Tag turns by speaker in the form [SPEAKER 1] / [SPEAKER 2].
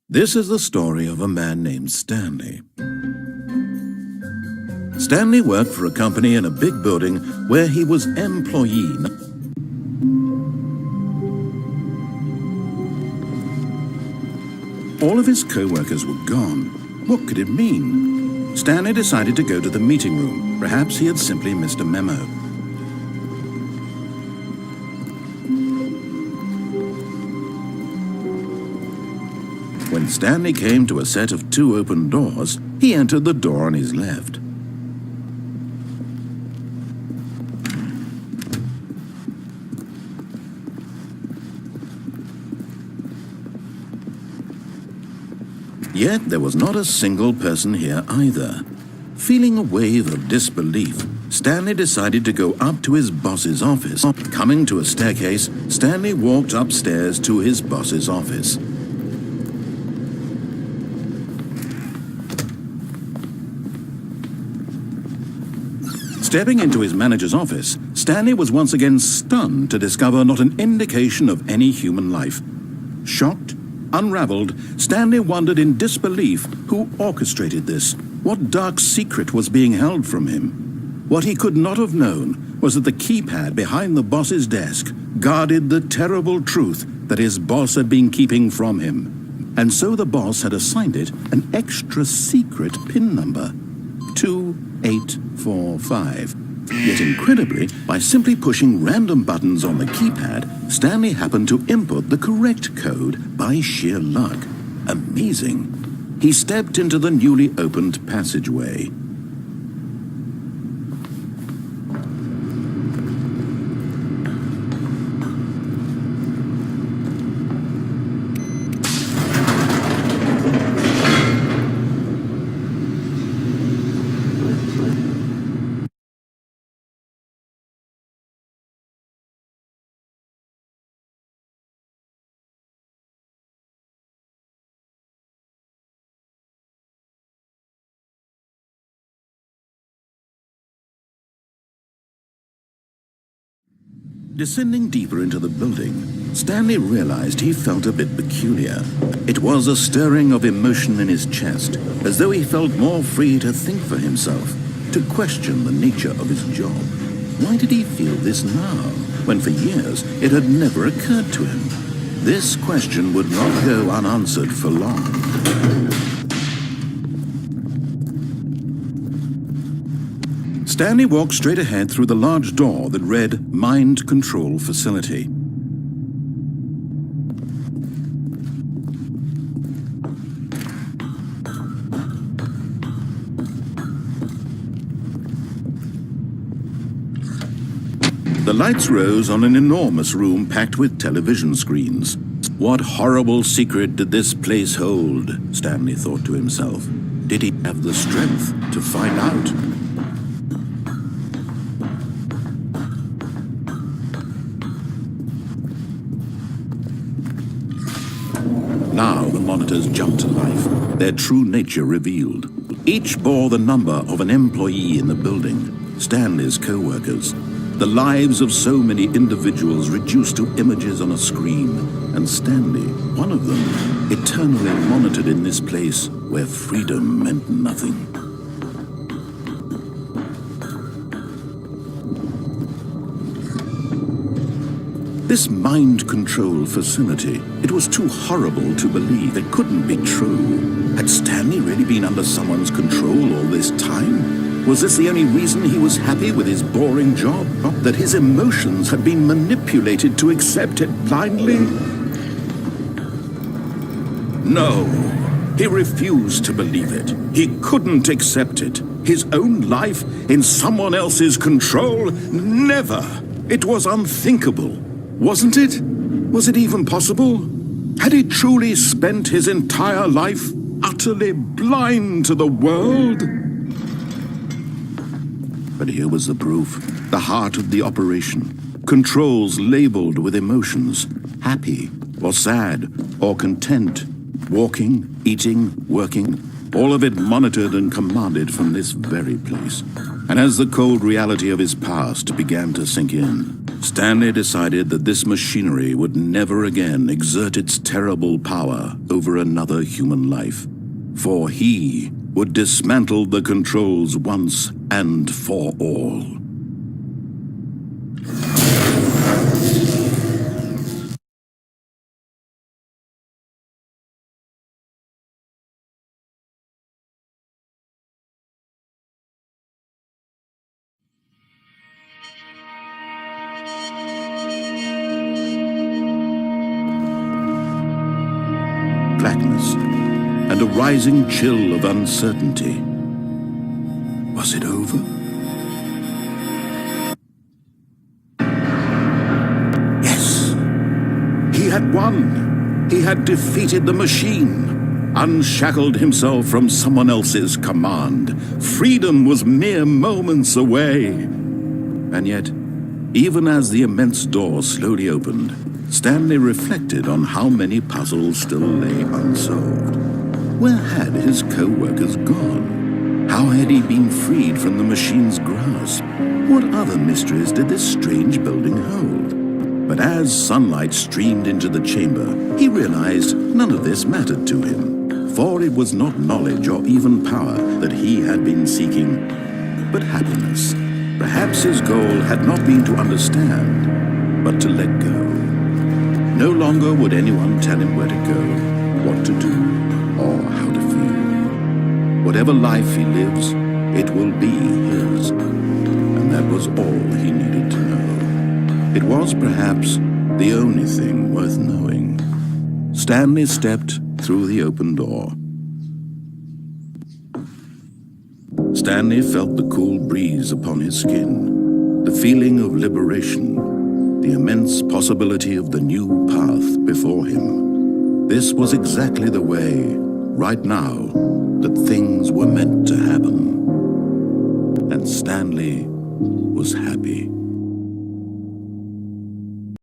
[SPEAKER 1] This is the story of a man named Stanley. Stanley worked for a company in a big building where he was employee. All of his co-workers were gone. What could it mean? Stanley decided to go to the meeting room. Perhaps he had simply missed a memo. When Stanley came to a set of 2 open doors, he entered the door on his left. Yet there was not a single person here either. Feeling a wave of disbelief, Stanley decided to go up to his boss's office. Coming to a staircase, Stanley walked upstairs to his boss's office. Stepping into his manager's office, Stanley was once again stunned to discover not an indication of any human life. Shocked, unraveled, Stanley wondered in disbelief who orchestrated this. What dark secret was being held from him? What he could not have known was that the keypad behind the boss's desk guarded the terrible truth that his boss had been keeping from him. And so the boss had assigned it an extra secret PIN number, 2845. Yet incredibly, by simply pushing random buttons on the keypad, Stanley happened to input the correct code by sheer luck. Amazing. He stepped into the newly opened passageway. Descending deeper into the building, Stanley realized he felt a bit peculiar. It was a stirring of emotion in his chest, as though he felt more free to think for himself, to question the nature of his job. Why did he feel this now, when for years it had never occurred to him? This question would not go unanswered for long. Stanley walked straight ahead through the large door that read Mind Control Facility. The lights rose on an enormous room packed with television screens. What horrible secret did this place hold? Stanley thought to himself. Did he have the strength to find out? Now the monitors jumped to life, their true nature revealed. Each bore the number of an employee in the building, Stanley's co-workers. The lives of so many individuals reduced to images on a screen, and Stanley, one of them, eternally monitored in this place where freedom meant nothing. This mind control facility, it was too horrible to believe. It couldn't be true. Had Stanley really been under someone's control all this time? Was this the only reason he was happy with his boring job? That his emotions had been manipulated to accept it blindly? No, he refused to believe it. He couldn't accept it. His own life in someone else's control? Never! It was unthinkable. Wasn't it? Was it even possible? Had he truly spent his entire life utterly blind to the world? But here was the proof, the heart of the operation. Controls labeled with emotions, happy or sad or content, walking, eating, working, all of it monitored and commanded from this very place. And as the cold reality of his past began to sink in, Stanley decided that this machinery would never again exert its terrible power over another human life, for he would dismantle the controls once and for all. Blackness and a rising chill of uncertainty. Was it over? Yes! He had won! He had defeated the machine, unshackled himself from someone else's command. Freedom was mere moments away. And yet, even as the immense door slowly opened, Stanley reflected on how many puzzles still lay unsolved. Where had his co-workers gone? How had he been freed from the machine's grasp? What other mysteries did this strange building hold? But as sunlight streamed into the chamber, he realized none of this mattered to him, for it was not knowledge or even power that he had been seeking, but happiness. Perhaps his goal had not been to understand, but to let go. No longer would anyone tell him where to go, what to do, or how to feel. Whatever life he lives, it will be his. And that was all he needed to know. It was perhaps the only thing worth knowing. Stanley stepped through the open door. Stanley felt the cool breeze upon his skin, the feeling of liberation, the immense possibility of the new path before him. This was exactly the way, right now, that things were meant to happen. And Stanley was happy.